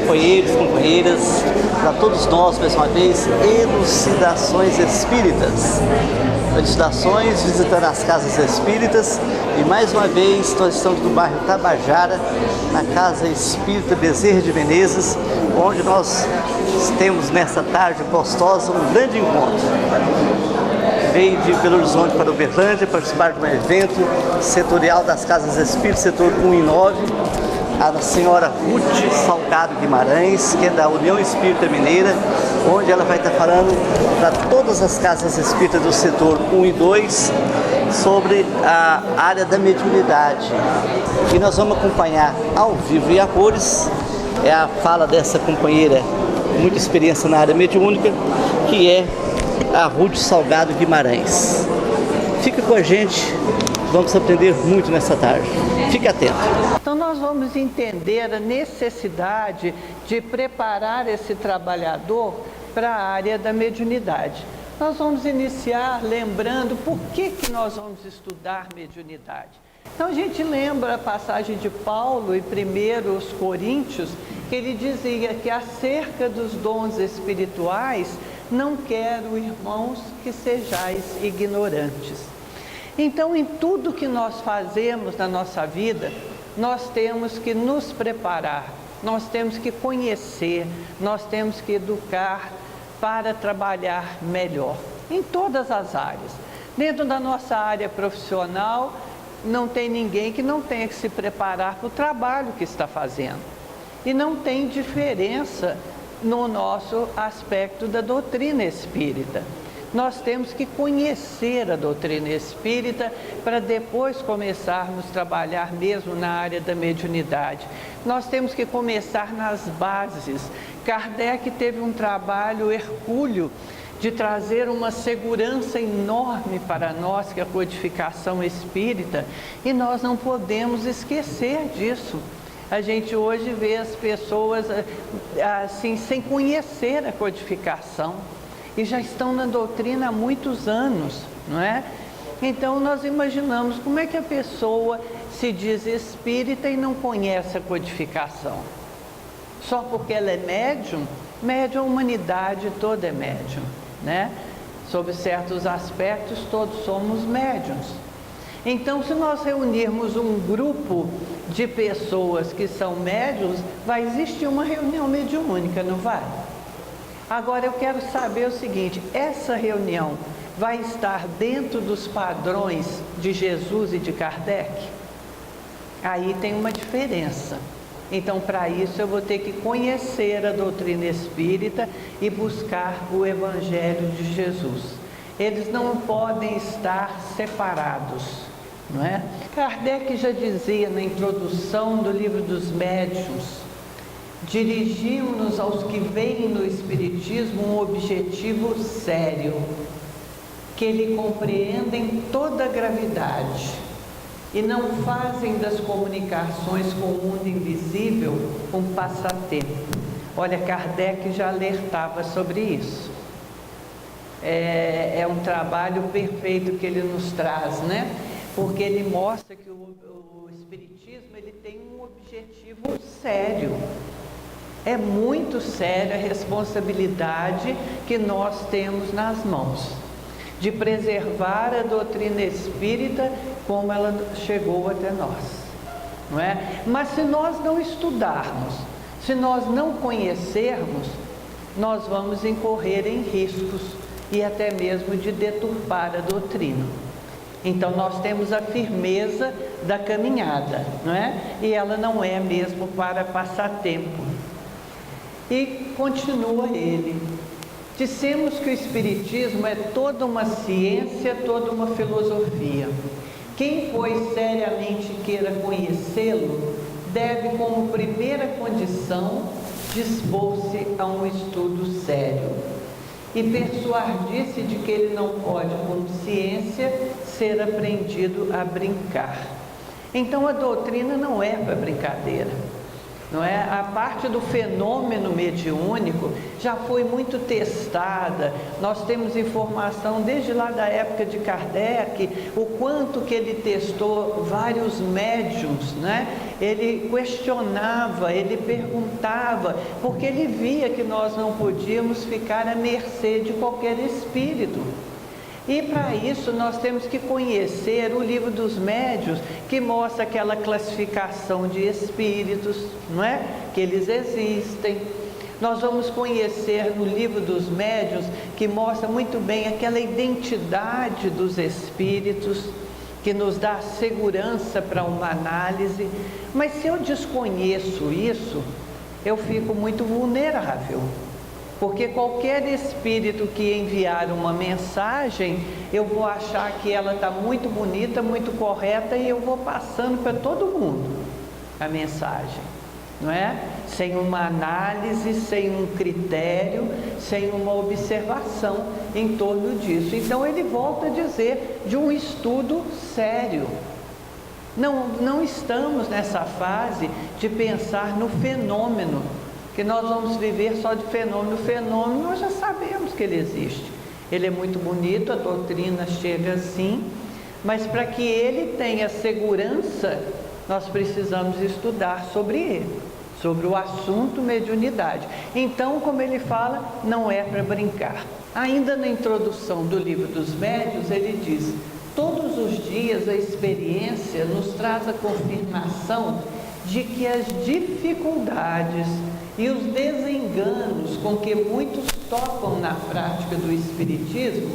companheiros, companheiras, para todos nós, mais uma vez, Elucidações Espíritas. Elucidações, visitando as casas espíritas, e mais uma vez nós estamos no bairro Tabajara, na Casa Espírita Bezerra de Menezes, onde nós temos nesta tarde gostosa um grande encontro. Veio de Belo Horizonte para Uberlândia participar de um evento setorial das Casas Espíritas, setor 1 e 9, a senhora Ruth Salgado Guimarães, que é da União Espírita Mineira, onde ela vai estar falando para todas as casas espíritas do setor 1 e 2 sobre a área da mediunidade. E nós vamos acompanhar ao vivo e a cores a fala dessa companheira com muita experiência na área mediúnica, que é a Ruth Salgado Guimarães. Fica com a gente, vamos aprender muito nessa tarde. Fique atento. Então nós vamos entender a necessidade de preparar esse trabalhador para a área da mediunidade. Nós vamos iniciar lembrando por que nós vamos estudar mediunidade. Então a gente lembra a passagem de Paulo em 1 Coríntios, que ele dizia que acerca dos dons espirituais, não quero, irmãos, que sejais ignorantes. Então, em tudo que nós fazemos na nossa vida, nós temos que nos preparar, nós temos que conhecer, nós temos que educar para trabalhar melhor, em todas as áreas. Dentro da nossa área profissional, não tem ninguém que não tenha que se preparar para o trabalho que está fazendo. E não tem diferença no nosso aspecto da doutrina espírita. Nós temos que conhecer a doutrina espírita para depois começarmos a trabalhar mesmo na área da mediunidade. Nós temos que começar nas bases. Kardec teve um trabalho hercúleo de trazer uma segurança enorme para nós, que é a codificação espírita, e nós não podemos esquecer disso. A gente hoje vê as pessoas assim, sem conhecer a codificação, e já estão na doutrina há muitos anos, não é? Então nós imaginamos como é que a pessoa se diz espírita e não conhece a codificação. Só porque ela é médium? Médium, a humanidade toda é médium, né? Sob certos aspectos, todos somos médiums. Então, se nós reunirmos um grupo de pessoas que são médiuns, vai existir uma reunião mediúnica, não vai? Agora, eu quero saber o seguinte, essa reunião vai estar dentro dos padrões de Jesus e de Kardec? Aí tem uma diferença. Então, para isso, eu vou ter que conhecer a doutrina espírita e buscar o Evangelho de Jesus. Eles não podem estar separados, não é? Kardec já dizia na introdução do livro dos Médiuns: dirigimos-nos aos que veem no Espiritismo um objetivo sério, que lhe compreendem toda a gravidade e não fazem das comunicações com o mundo invisível um passatempo. Olha, Kardec já alertava sobre isso. É um trabalho perfeito que ele nos traz, né? Porque ele mostra que o Espiritismo ele tem um objetivo sério. É muito séria a responsabilidade que nós temos nas mãos, de preservar a doutrina espírita como ela chegou até nós, não é? Mas se nós não estudarmos, se nós não conhecermos, nós vamos incorrer em riscos e até mesmo de deturpar a doutrina. Então nós temos a firmeza da caminhada, não é? E ela não é mesmo para passatempo. E continua ele: dissemos que o Espiritismo é toda uma ciência, toda uma filosofia. Quem, pois, seriamente queira conhecê-lo, deve, como primeira condição, dispor-se a um estudo sério e persuadir-se de que ele não pode, com ciência, ser aprendido a brincar. Então a doutrina não é para brincadeira. não é? A parte do fenômeno mediúnico já foi muito testada. Nós temos informação desde lá da época de Kardec, o quanto que ele testou vários médiums, né? Ele questionava, ele perguntava, porque ele via que nós não podíamos ficar à mercê de qualquer espírito. E para isso nós temos que conhecer o Livro dos Médiuns, que mostra aquela classificação de espíritos, não é? Que eles existem. Nós vamos conhecer no Livro dos Médiuns, que mostra muito bem aquela identidade dos espíritos, que nos dá segurança para uma análise. Mas se eu desconheço isso, eu fico muito vulnerável. Porque qualquer espírito que enviar uma mensagem, eu vou achar que ela está muito bonita, muito correta, e eu vou passando para todo mundo a mensagem, não é? Sem uma análise, sem um critério, sem uma observação em torno disso. Então ele volta a dizer de um estudo sério. Não estamos nessa fase de pensar no fenômeno, que nós vamos viver só de fenômeno. O fenômeno nós já sabemos que ele existe. Ele é muito bonito, a doutrina chega assim, mas para que ele tenha segurança, nós precisamos estudar sobre ele, sobre o assunto mediunidade. Então, como ele fala, não é para brincar. Ainda na introdução do Livro dos Médiuns, ele diz: todos os dias a experiência nos traz a confirmação de que as dificuldades e os desenganos com que muitos topam na prática do Espiritismo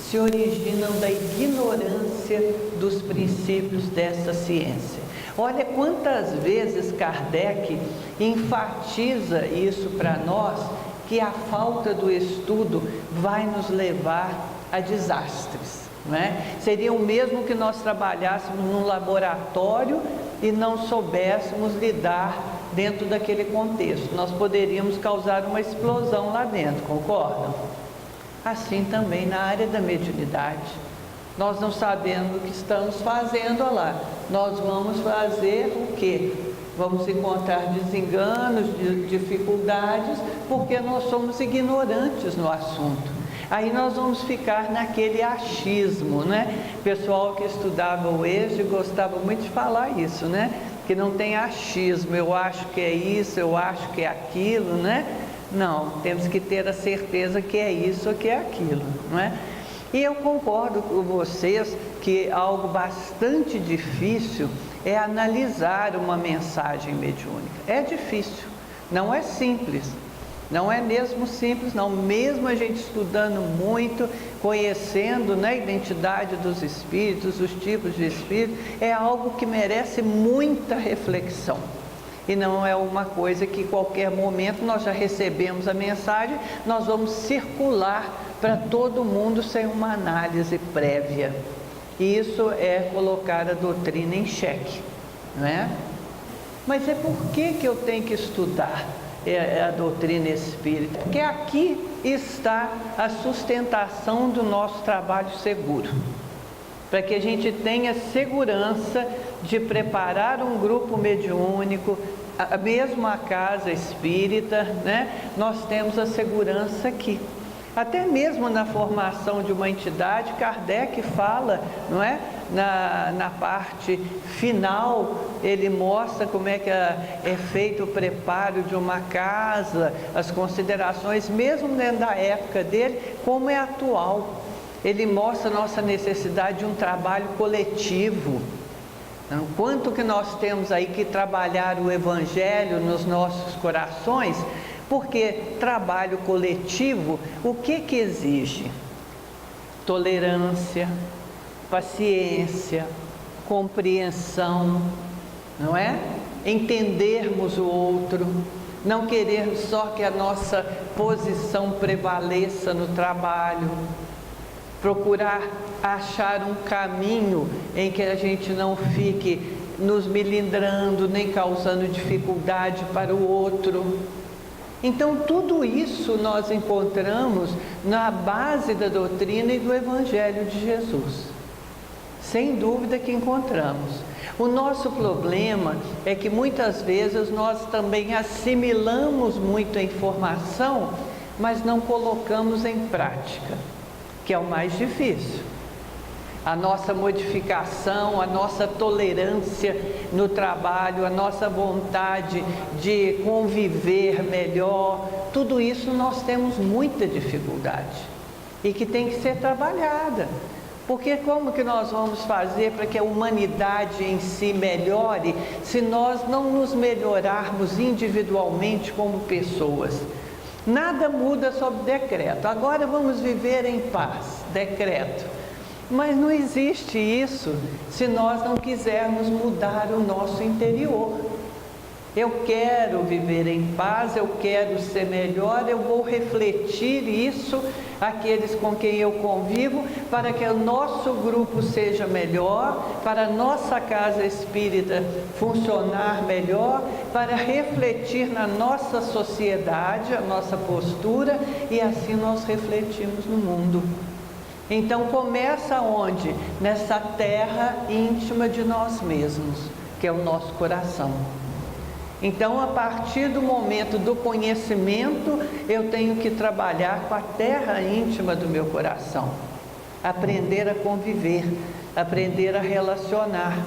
se originam da ignorância dos princípios dessa ciência. Olha quantas vezes Kardec enfatiza isso para nós, que a falta do estudo vai nos levar a desastres, não é? Seria o mesmo que nós trabalhássemos num laboratório e não soubéssemos lidar dentro daquele contexto. Nós poderíamos causar uma explosão lá dentro, concordam? Assim também na área da mediunidade. Nós não sabemos o que estamos fazendo lá. Nós vamos fazer o quê? Vamos encontrar desenganos, dificuldades, porque nós somos ignorantes no assunto. Aí nós vamos ficar naquele achismo, né? O pessoal que estudava o EJA gostava muito de falar isso, né? Que não tem achismo, eu acho que é isso, eu acho que é aquilo, né? Não, temos que ter a certeza que é isso ou que é aquilo, não é? E eu concordo com vocês que algo bastante difícil é analisar uma mensagem mediúnica. É difícil, não é simples. Não é mesmo simples, não. Mesmo a gente estudando muito, conhecendo, né, a identidade dos espíritos, os tipos de espíritos, é algo que merece muita reflexão. E não é uma coisa que em qualquer momento nós já recebemos a mensagem, nós vamos circular para todo mundo sem uma análise prévia. E isso é colocar a doutrina em xeque, não é? Mas é por que eu tenho que estudar a doutrina espírita? Porque aqui está a sustentação do nosso trabalho seguro, para que a gente tenha segurança de preparar um grupo mediúnico, mesmo a casa espírita, né? Nós temos a segurança aqui. Até mesmo na formação de uma entidade, Kardec fala, não é? Na parte final, ele mostra como é que é feito o preparo de uma casa, as considerações, mesmo dentro da época dele, como é atual. Ele mostra a nossa necessidade de um trabalho coletivo. Então, quanto que nós temos aí que trabalhar o Evangelho nos nossos corações, porque trabalho coletivo, o que exige? Tolerância, paciência, compreensão, não é? Entendermos o outro, não querer só que a nossa posição prevaleça no trabalho, procurar achar um caminho em que a gente não fique nos melindrando, nem causando dificuldade para o outro. Então, tudo isso nós encontramos na base da doutrina e do Evangelho de Jesus. Sem dúvida que encontramos. O nosso problema é que muitas vezes nós também assimilamos muito a informação, mas não colocamos em prática, que é o mais difícil. A nossa modificação, a nossa tolerância no trabalho, a nossa vontade de conviver melhor, tudo isso nós temos muita dificuldade e que tem que ser trabalhada. Porque como que nós vamos fazer para que a humanidade em si melhore se nós não nos melhorarmos individualmente como pessoas? Nada muda sob decreto. Agora vamos viver em paz, decreto. Mas não existe isso se nós não quisermos mudar o nosso interior. Eu quero viver em paz, eu quero ser melhor, eu vou refletir isso àqueles com quem eu convivo, para que o nosso grupo seja melhor, para a nossa casa espírita funcionar melhor, para refletir na nossa sociedade, a nossa postura, e assim nós refletimos no mundo. Então começa onde? Nessa terra íntima de nós mesmos, que é o nosso coração. Então, a partir do momento do conhecimento, eu tenho que trabalhar com a terra íntima do meu coração. Aprender a conviver, aprender a relacionar.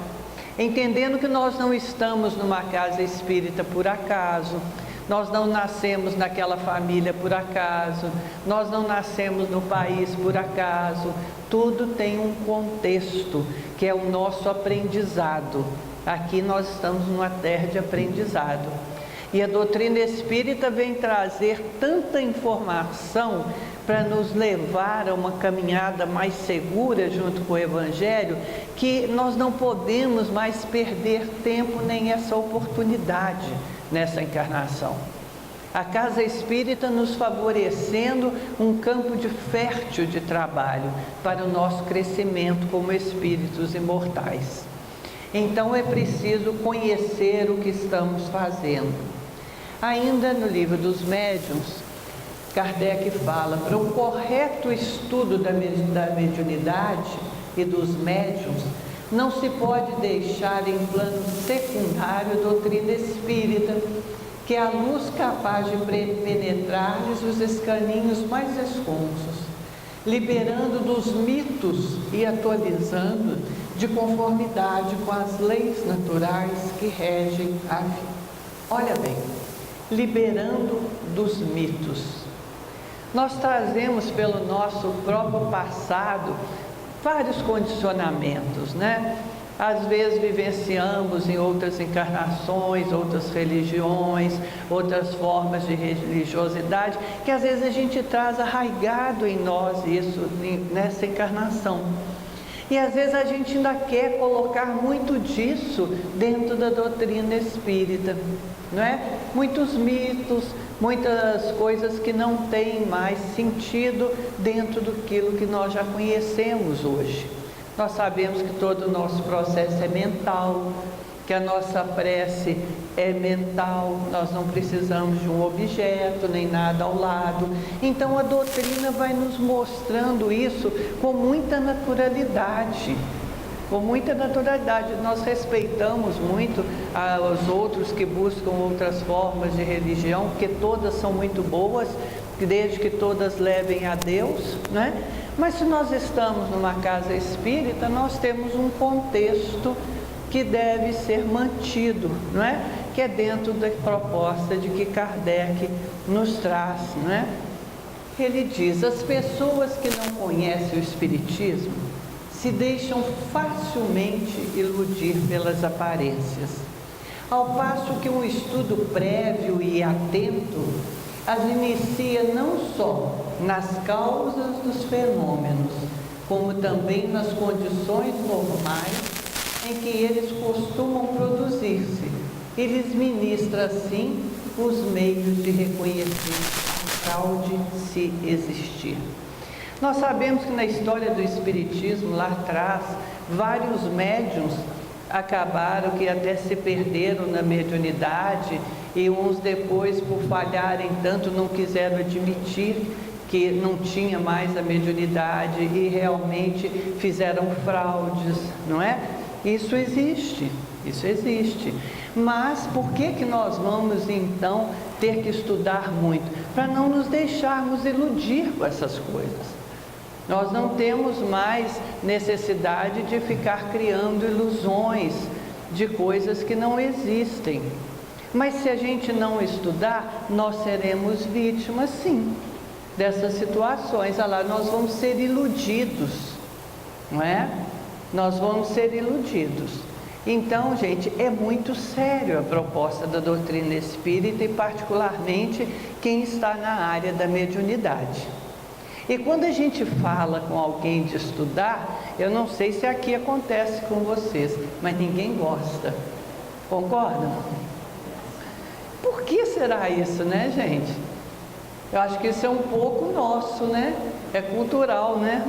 Entendendo que nós não estamos numa casa espírita por acaso, nós não nascemos naquela família por acaso, nós não nascemos no país por acaso. Tudo tem um contexto, que é o nosso aprendizado. Aqui nós estamos numa terra de aprendizado. E a doutrina espírita vem trazer tanta informação para nos levar a uma caminhada mais segura junto com o Evangelho, que nós não podemos mais perder tempo nem essa oportunidade nessa encarnação. A casa espírita nos favorecendo um campo fértil de trabalho para o nosso crescimento como espíritos imortais. Então é preciso conhecer o que estamos fazendo. Ainda no livro dos médiuns, Kardec fala: para o correto estudo da mediunidade e dos médiuns, não se pode deixar em plano secundário a doutrina espírita, que é a luz capaz de penetrar-lhes os escaninhos mais esconsos, liberando dos mitos e atualizando de conformidade com as leis naturais que regem a vida. Olha bem, liberando dos mitos. Nós trazemos pelo nosso próprio passado vários condicionamentos, né? Às vezes vivenciamos em outras encarnações, outras religiões, outras formas de religiosidade, que às vezes a gente traz arraigado em nós isso, nessa encarnação. E às vezes a gente ainda quer colocar muito disso dentro da doutrina espírita, não é? Muitos mitos, muitas coisas que não têm mais sentido dentro daquilo que nós já conhecemos hoje. Nós sabemos que todo o nosso processo é mental, que a nossa prece é mental, nós não precisamos de um objeto nem nada ao lado. Então a doutrina vai nos mostrando isso com muita naturalidade. Com muita naturalidade. Nós respeitamos muito os outros que buscam outras formas de religião, porque todas são muito boas, desde que todas levem a Deus, né? Mas se nós estamos numa casa espírita, nós temos um contexto que deve ser mantido, não é? Que é dentro da proposta de que Kardec nos traz, não é? Ele diz: as pessoas que não conhecem o Espiritismo se deixam facilmente iludir pelas aparências, ao passo que um estudo prévio e atento as inicia não só nas causas dos fenômenos, como também nas condições normais em que eles costumam produzir-se, e lhes ministra assim os meios de reconhecer a fraude se existir. Nós sabemos que na história do Espiritismo, lá atrás, vários médiuns acabaram que até se perderam na mediunidade, e uns depois, por falharem tanto, não quiseram admitir que não tinha mais a mediunidade e realmente fizeram fraudes, não é? Isso existe. Mas por que nós vamos então ter que estudar muito? Para não nos deixarmos iludir com essas coisas. Nós não temos mais necessidade de ficar criando ilusões de coisas que não existem. Mas se a gente não estudar, nós seremos vítimas, sim, dessas situações. Olha lá, nós vamos ser iludidos, não é? Nós vamos ser iludidos. Então, gente, é muito sério a proposta da doutrina espírita e particularmente quem está na área da mediunidade. E quando a gente fala com alguém de estudar, eu não sei se aqui acontece com vocês, mas ninguém gosta. Concordam? Por que será isso, né, gente? Eu acho que isso é um pouco nosso, né? É cultural, né?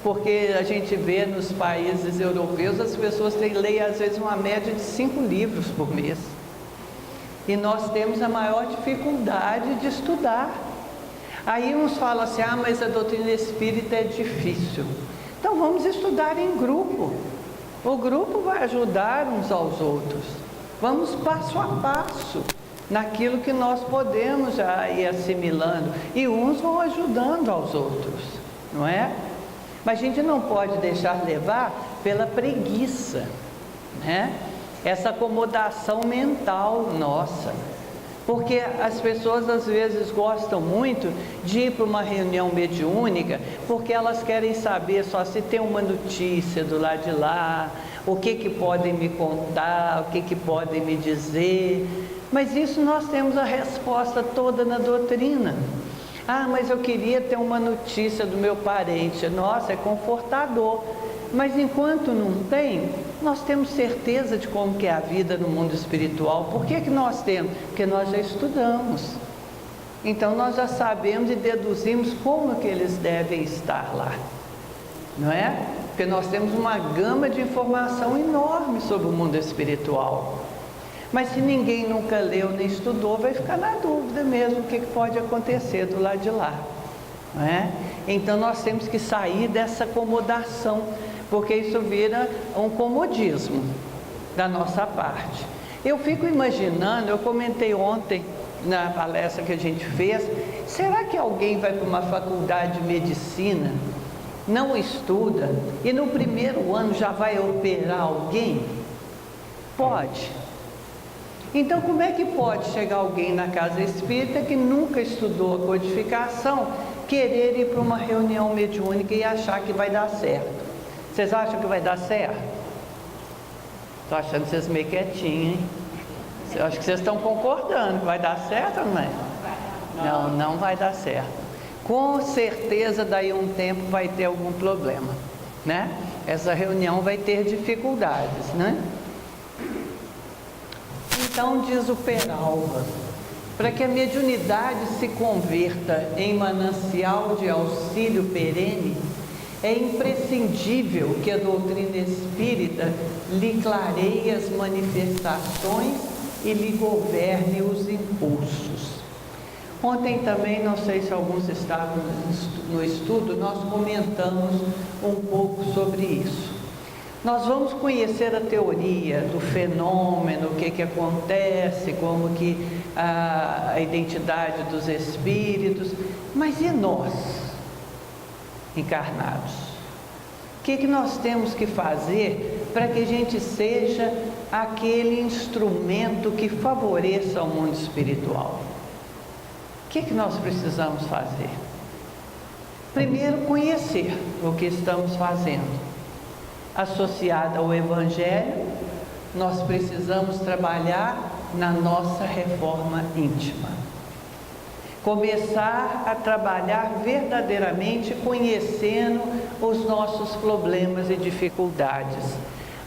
Porque a gente vê nos países europeus, as pessoas leem às vezes uma média de 5 livros por mês. E nós temos a maior dificuldade de estudar. Aí uns falam assim, mas a doutrina espírita é difícil. Então vamos estudar em grupo. O grupo vai ajudar uns aos outros. Vamos passo a passo naquilo que nós podemos já ir assimilando. E uns vão ajudando aos outros, não é? Mas a gente não pode deixar levar pela preguiça, né? Essa acomodação mental nossa. Porque as pessoas às vezes gostam muito de ir para uma reunião mediúnica, porque elas querem saber só se tem uma notícia do lado de lá, o que podem me contar, o que podem me dizer. Mas isso nós temos a resposta toda na doutrina. Mas eu queria ter uma notícia do meu parente. Nossa, é confortador. Mas enquanto não tem, nós temos certeza de como que é a vida no mundo espiritual. Por que nós temos? Porque nós já estudamos. Então nós já sabemos e deduzimos como que eles devem estar lá. Não é? Porque nós temos uma gama de informação enorme sobre o mundo espiritual. Mas se ninguém nunca leu nem estudou, vai ficar na dúvida mesmo o que pode acontecer do lado de lá, não é? Então nós temos que sair dessa acomodação, porque isso vira um comodismo da nossa parte. Eu fico imaginando, eu comentei ontem na palestra que a gente fez, será que alguém vai para uma faculdade de medicina, não estuda e no primeiro ano já vai operar alguém? Pode. Então, como é que pode chegar alguém na casa espírita que nunca estudou a codificação, querer ir para uma reunião mediúnica e achar que vai dar certo? Vocês acham que vai dar certo? Estou achando vocês meio quietinhos, hein? Eu acho que vocês estão concordando. Vai dar certo ou não é? Não, não vai dar certo. Com certeza, daí um tempo vai ter algum problema, né? Essa reunião vai ter dificuldades, né? Então diz o Peralva, para que a mediunidade se converta em manancial de auxílio perene, é imprescindível que a doutrina espírita lhe clareie as manifestações e lhe governe os impulsos. Ontem também, não sei se alguns estavam no estudo, nós comentamos um pouco sobre isso. Nós vamos conhecer a teoria do fenômeno, o que acontece, como que a identidade dos espíritos, mas e nós, encarnados? O que nós temos que fazer para que a gente seja aquele instrumento que favoreça o mundo espiritual? O que nós precisamos fazer? Primeiro, conhecer o que estamos fazendo. Associada ao Evangelho, nós precisamos trabalhar na nossa reforma íntima. Começar a trabalhar verdadeiramente conhecendo os nossos problemas e dificuldades.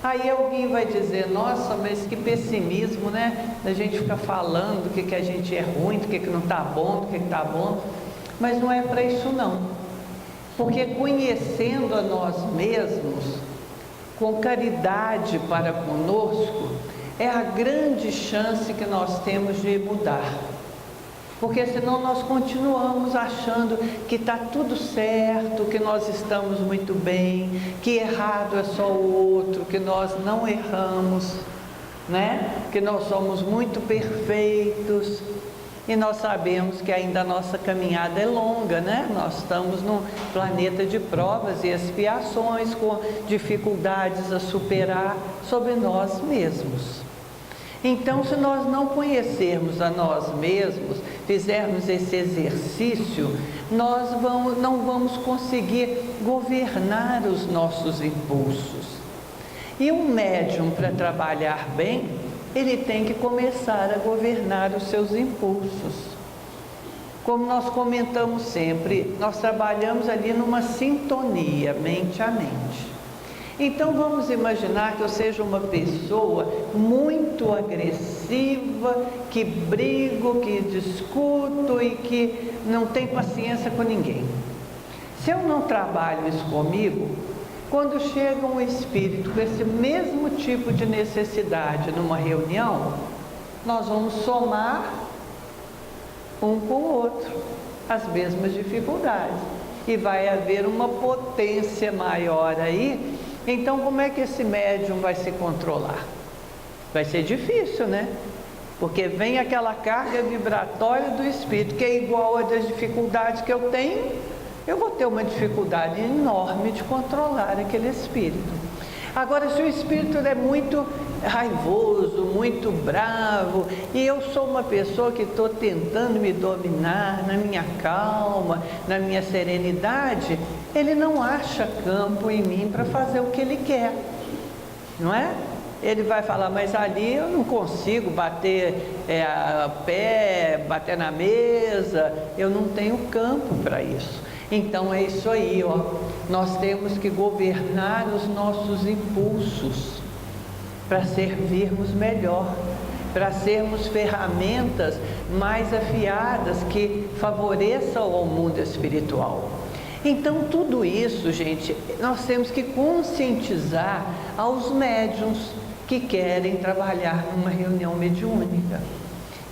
Aí alguém vai dizer, nossa, mas que pessimismo, né? A gente fica falando do que a gente é ruim, do que não está bom, do que está bom. Mas não é para isso não. Porque conhecendo a nós mesmos, com caridade para conosco, é a grande chance que nós temos de mudar. porque senão nós continuamos achando que está tudo certo, que nós estamos muito bem, que errado é só o outro, que nós não erramos, né? Que nós somos muito perfeitos. E nós sabemos que ainda a nossa caminhada é longa, né? Nós estamos num planeta de provas e expiações, com dificuldades a superar sobre nós mesmos. Então, se nós não conhecermos a nós mesmos, fizermos esse exercício, nós não vamos conseguir governar os nossos impulsos. E um médium, para trabalhar bem, ele tem que começar a governar os seus impulsos. Como nós comentamos sempre, nós trabalhamos ali numa sintonia, mente a mente. Então vamos imaginar que eu seja uma pessoa muito agressiva, que brigo, que discuto e que não tem paciência com ninguém. Se eu não trabalho isso comigo, quando chega um espírito com esse mesmo tipo de necessidade numa reunião, nós vamos somar um com o outro as mesmas dificuldades e vai haver uma potência maior aí. Então, como é que esse médium vai se controlar? Vai ser difícil, né? Porque vem aquela carga vibratória do espírito, que é igual às dificuldades que eu tenho. Eu vou ter uma dificuldade enorme de controlar aquele espírito. Agora, se o espírito é muito raivoso, muito bravo, e eu sou uma pessoa que estou tentando me dominar na minha calma, na minha serenidade, ele não acha campo em mim para fazer o que ele quer, não é? Ele vai falar, mas ali eu não consigo bater pé, bater na mesa, eu não tenho campo para isso. Então é isso aí, ó. Nós temos que governar os nossos impulsos para servirmos melhor, para sermos ferramentas mais afiadas que favoreçam ao mundo espiritual. Então tudo isso, gente, nós temos que conscientizar aos médiuns que querem trabalhar numa reunião mediúnica.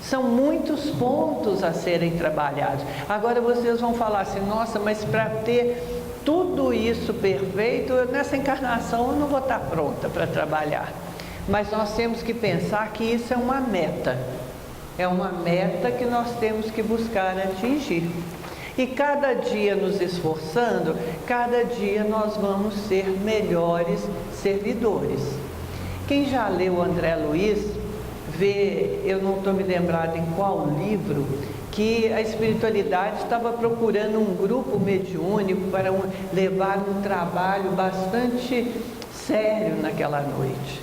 São muitos pontos a serem trabalhados. Agora vocês vão falar assim, nossa, mas para ter tudo isso perfeito, nessa encarnação eu não vou estar pronta para trabalhar. Mas nós temos que pensar que isso é uma meta. É uma meta que nós temos que buscar atingir. E cada dia nos esforçando, cada dia nós vamos ser melhores servidores. Quem já leu André Luiz, vê, eu não estou me lembrado em qual livro, que a espiritualidade estava procurando um grupo mediúnico para levar um trabalho bastante sério naquela noite.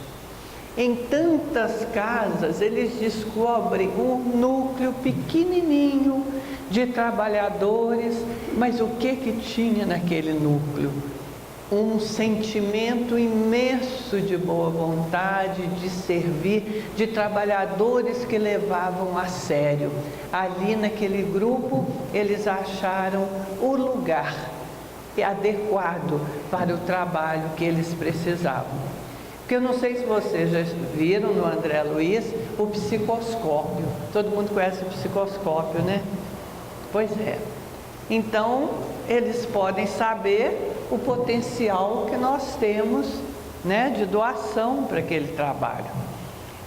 Em tantas casas, eles descobrem um núcleo pequenininho de trabalhadores, mas o que tinha naquele núcleo? Um sentimento imenso de boa vontade, de servir, de trabalhadores que levavam a sério. Ali naquele grupo, eles acharam o lugar adequado para o trabalho que eles precisavam. Porque eu não sei se vocês já viram no André Luiz o psicoscópio. Todo mundo conhece o psicoscópio, né? Pois é. Então, eles podem saber o potencial que nós temos, né, de doação para aquele trabalho.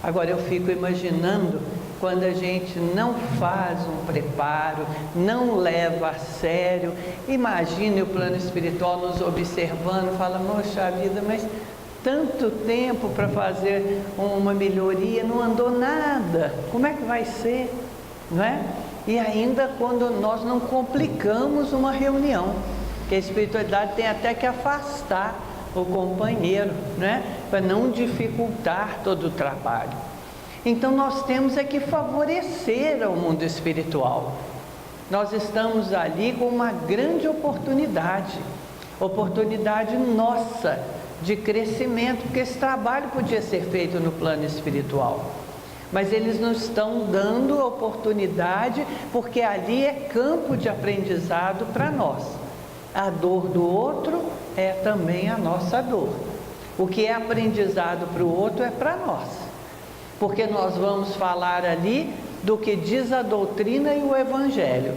Agora, eu fico imaginando quando a gente não faz um preparo, não leva a sério. Imagine o plano espiritual nos observando, fala, poxa vida, mas tanto tempo para fazer uma melhoria, não andou nada. Como é que vai ser? Não é? E ainda quando nós não complicamos uma reunião, que a espiritualidade tem até que afastar o companheiro, né? Para não dificultar todo o trabalho. Então nós temos é que favorecer ao mundo espiritual. Nós estamos ali com uma grande oportunidade nossa de crescimento, porque esse trabalho podia ser feito no plano espiritual. Mas eles nos estão dando a oportunidade, porque ali é campo de aprendizado para nós. A dor do outro é também a nossa dor. O que é aprendizado para o outro é para nós. Porque nós vamos falar ali do que diz a doutrina e o Evangelho.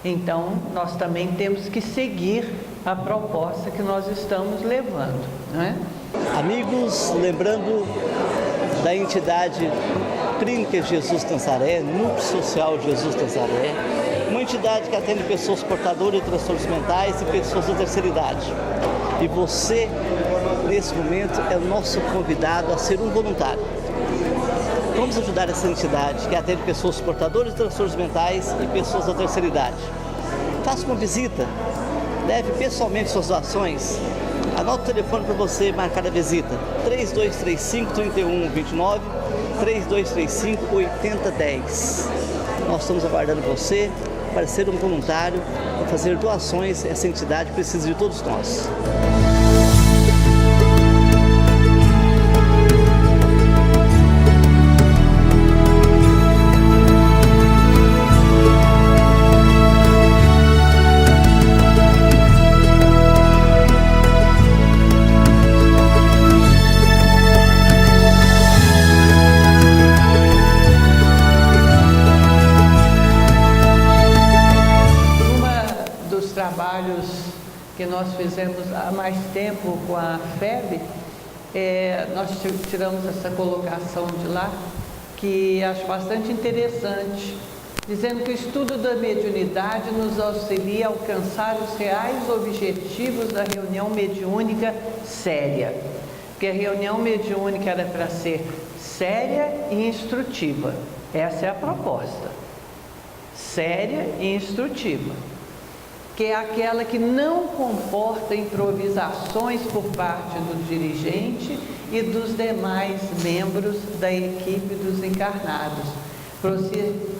Então, nós também temos que seguir a proposta que nós estamos levando, não é? Amigos, lembrando da entidade Clínica Jesus Nazaré, Núcleo Social Jesus Nazaré, uma entidade que atende pessoas portadoras de transtornos mentais e pessoas da terceira idade. E você, nesse momento, é o nosso convidado a ser um voluntário. Vamos ajudar essa entidade que atende pessoas portadoras de transtornos mentais e pessoas da terceira idade. Faça uma visita, leve pessoalmente suas doações. Anote o telefone para você marcar a visita: 3235-3129, 3235-8010. Nós estamos aguardando você para ser um voluntário, para fazer doações. Essa entidade precisa de todos nós. Que nós fizemos há mais tempo com a FEB, nós tiramos essa colocação de lá, que acho bastante interessante, dizendo que o estudo da mediunidade nos auxilia a alcançar os reais objetivos da reunião mediúnica séria. Porque a reunião mediúnica era para ser séria e instrutiva. Essa é a proposta. Séria e instrutiva. Que é aquela que não comporta improvisações por parte do dirigente e dos demais membros da equipe dos encarnados,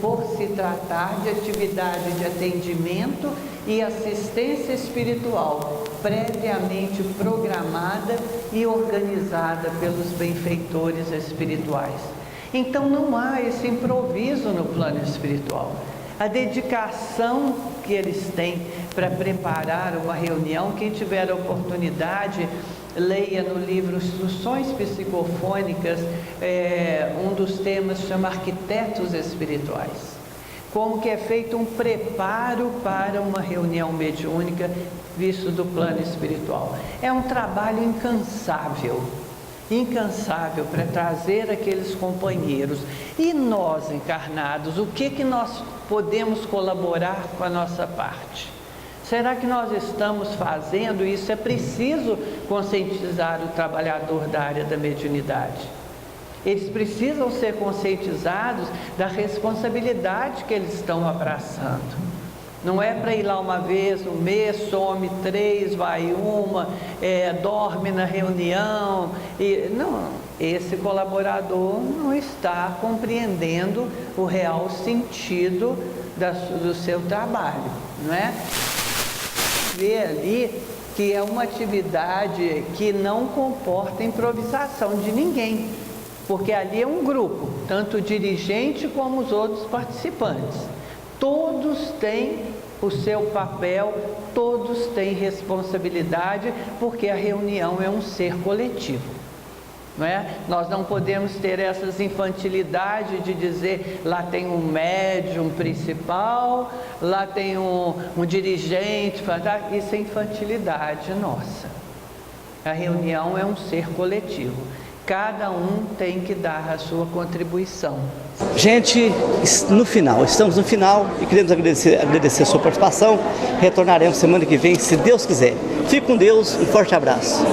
por se tratar de atividade de atendimento e assistência espiritual, previamente programada e organizada pelos benfeitores espirituais. Então não há esse improviso no plano espiritual. A dedicação que eles têm para preparar uma reunião, quem tiver a oportunidade, leia no livro Instruções Psicofônicas, um dos temas chama Arquitetos Espirituais. Como que é feito um preparo para uma reunião mediúnica visto do plano espiritual. É um trabalho incansável para trazer aqueles companheiros. E nós encarnados, o que nós podemos colaborar com a nossa parte? Será que nós estamos fazendo isso? É preciso conscientizar o trabalhador da área da mediunidade. Eles precisam ser conscientizados da responsabilidade que eles estão abraçando. Não é para ir lá uma vez no mês, some 3, vai uma, dorme na reunião. Não, esse colaborador não está compreendendo o real sentido do seu trabalho, não é? Vê ali que é uma atividade que não comporta improvisação de ninguém, porque ali é um grupo, tanto o dirigente como os outros participantes. Todos têm o seu papel, todos têm responsabilidade, porque a reunião é um ser coletivo, não é? Nós não podemos ter essas infantilidades de dizer, lá tem um médium principal, lá tem um dirigente, isso é infantilidade nossa. A reunião é um ser coletivo. Cada um tem que dar a sua contribuição. Gente, estamos no final e queremos agradecer a sua participação. Retornaremos semana que vem, se Deus quiser. Fique com Deus, um forte abraço.